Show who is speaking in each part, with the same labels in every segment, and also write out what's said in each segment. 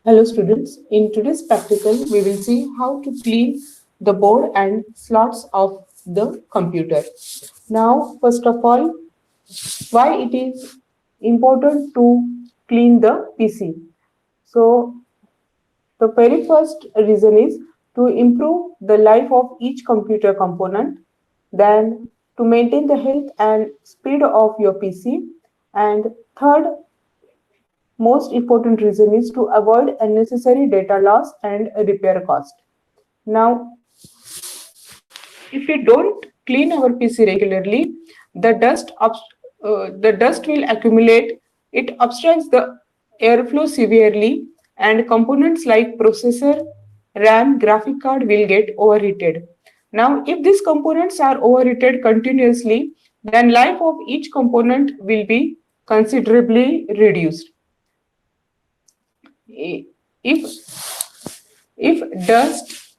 Speaker 1: Hello students, in today's practical we will see how to clean the board and slots of the computer. Now first of all, why it is important to clean the PC. So the very first reason is to improve the life of each computer component, then to maintain the health and speed of your PC, and third most important reason is to avoid unnecessary data loss and repair cost. Now, if we don't clean our PC regularly, the dust will accumulate. It obstructs the airflow severely, and components like processor, RAM, graphic card will get overheated. Now, if these components are overheated continuously, then life of each component will be considerably reduced. If dust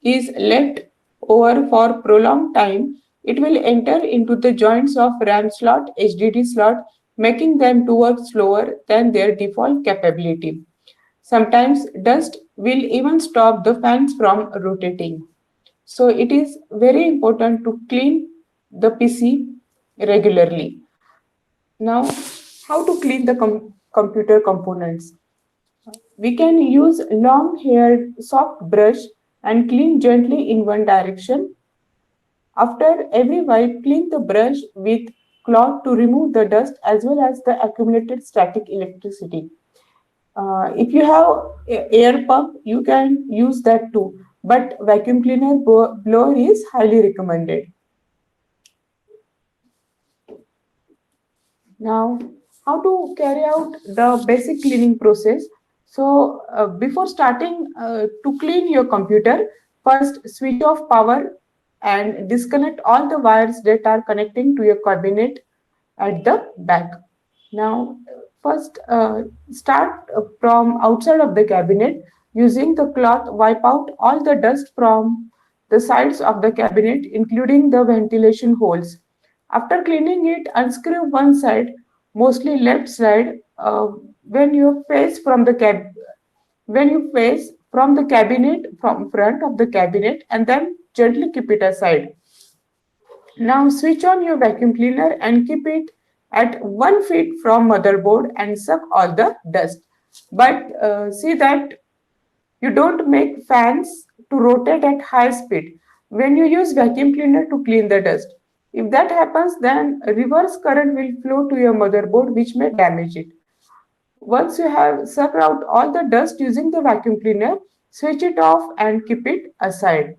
Speaker 1: is left over for prolonged time, it will enter into the joints of RAM slot, HDD slot, making them to work slower than their default capability. Sometimes dust will even stop the fans from rotating. So it is very important to clean the PC regularly. Now, how to clean the computer components? We can use long-haired soft brush and clean gently in one direction. After every wipe, clean the brush with cloth to remove the dust as well as the accumulated static electricity. If you have air pump, you can use that too, but vacuum cleaner blower is highly recommended. Now, how to carry out the basic cleaning process? So, before starting to clean your computer, first switch off power and disconnect all the wires that are connecting to your cabinet at the back. Now, first start from outside of the cabinet using the cloth, wipe out all the dust from the sides of the cabinet, including the ventilation holes. After cleaning it, unscrew one side, mostly left side, when you face from the cabinet from front of the cabinet, and then gently keep it aside. Now switch on your vacuum cleaner and keep it at 1 feet from motherboard and suck all the dust. But see that you don't make fans to rotate at high speed when you use vacuum cleaner to clean the dust. If that happens, then reverse current will flow to your motherboard, which may damage it. Once you have sucked out all the dust using the vacuum cleaner, switch it off and keep it aside.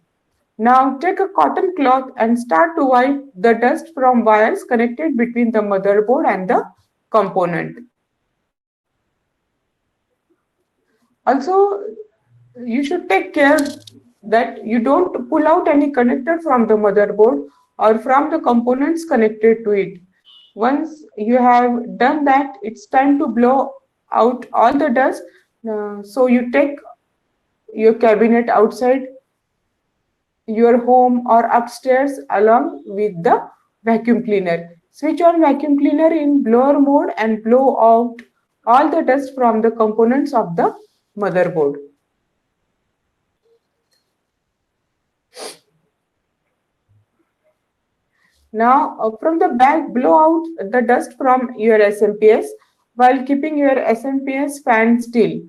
Speaker 1: Now take a cotton cloth and start to wipe the dust from wires connected between the motherboard and the component. Also, you should take care that you don't pull out any connector from the motherboard or from the components connected to it. Once you have done that, it's time to blow out all the dust. So you take your cabinet outside your home or upstairs along with the vacuum cleaner. Switch on vacuum cleaner in blower mode and blow out all the dust from the components of the motherboard. Now, from the back, blow out the dust from your SMPS while keeping your SMPS fan still.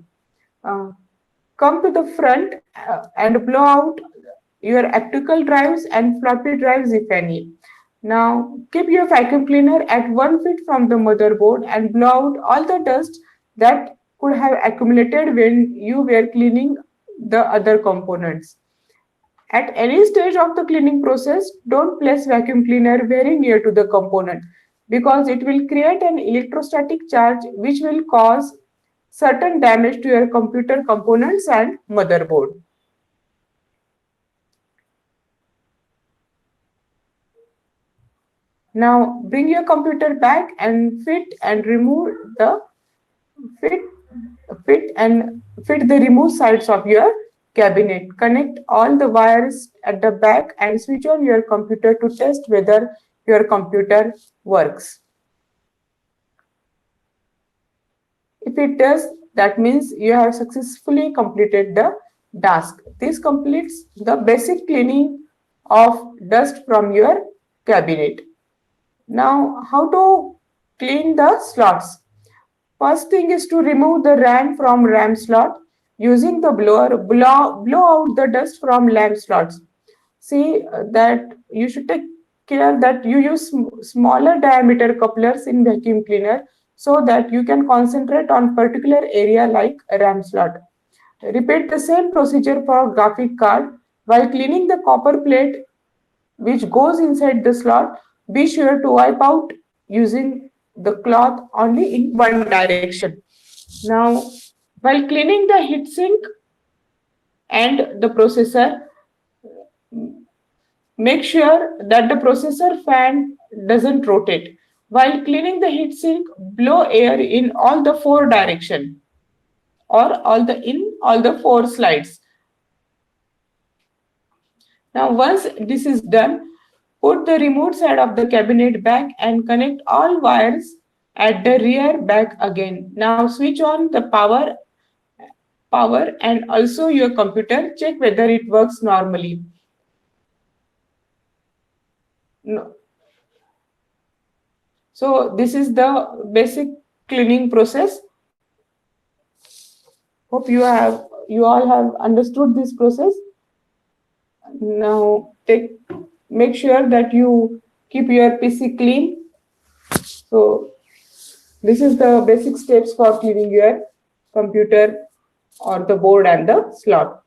Speaker 1: Uh, Come to the front and blow out your optical drives and floppy drives if any. Now, keep your vacuum cleaner at 1 feet from the motherboard and blow out all the dust that could have accumulated when you were cleaning the other components. At any stage of the cleaning process, don't place vacuum cleaner very near to the component because it will create an electrostatic charge which will cause certain damage to your computer components and motherboard. Now bring your computer back and fit and remove the fit fit the remove sides of your cabinet. Connect all the wires at the back and switch on your computer to test whether your computer works. If it does, that means you have successfully completed the task. This completes the basic cleaning of dust from your cabinet. Now, how to clean the slots? First thing is to remove the RAM from RAM slot. Using the blower, blow out the dust from lamp slots. See that you should take care that you use smaller diameter couplers in vacuum cleaner so that you can concentrate on particular area like RAM slot. Repeat the same procedure for graphic card. While cleaning the copper plate which goes inside the slot, be sure to wipe out using the cloth only in one direction. Now, while cleaning the heatsink and the processor, make sure that the processor fan doesn't rotate. While cleaning the heatsink, blow air in all the four directions or all the four slides. Now, once this is done, put the remote side of the cabinet back and connect all wires at the rear back again. Now switch on the power and also your computer. Check whether it works normally. No. So this is the basic cleaning process. Hope you all have understood this process. Now make sure that you keep your PC clean. So this is the basic steps for cleaning your computer or the board and the slot.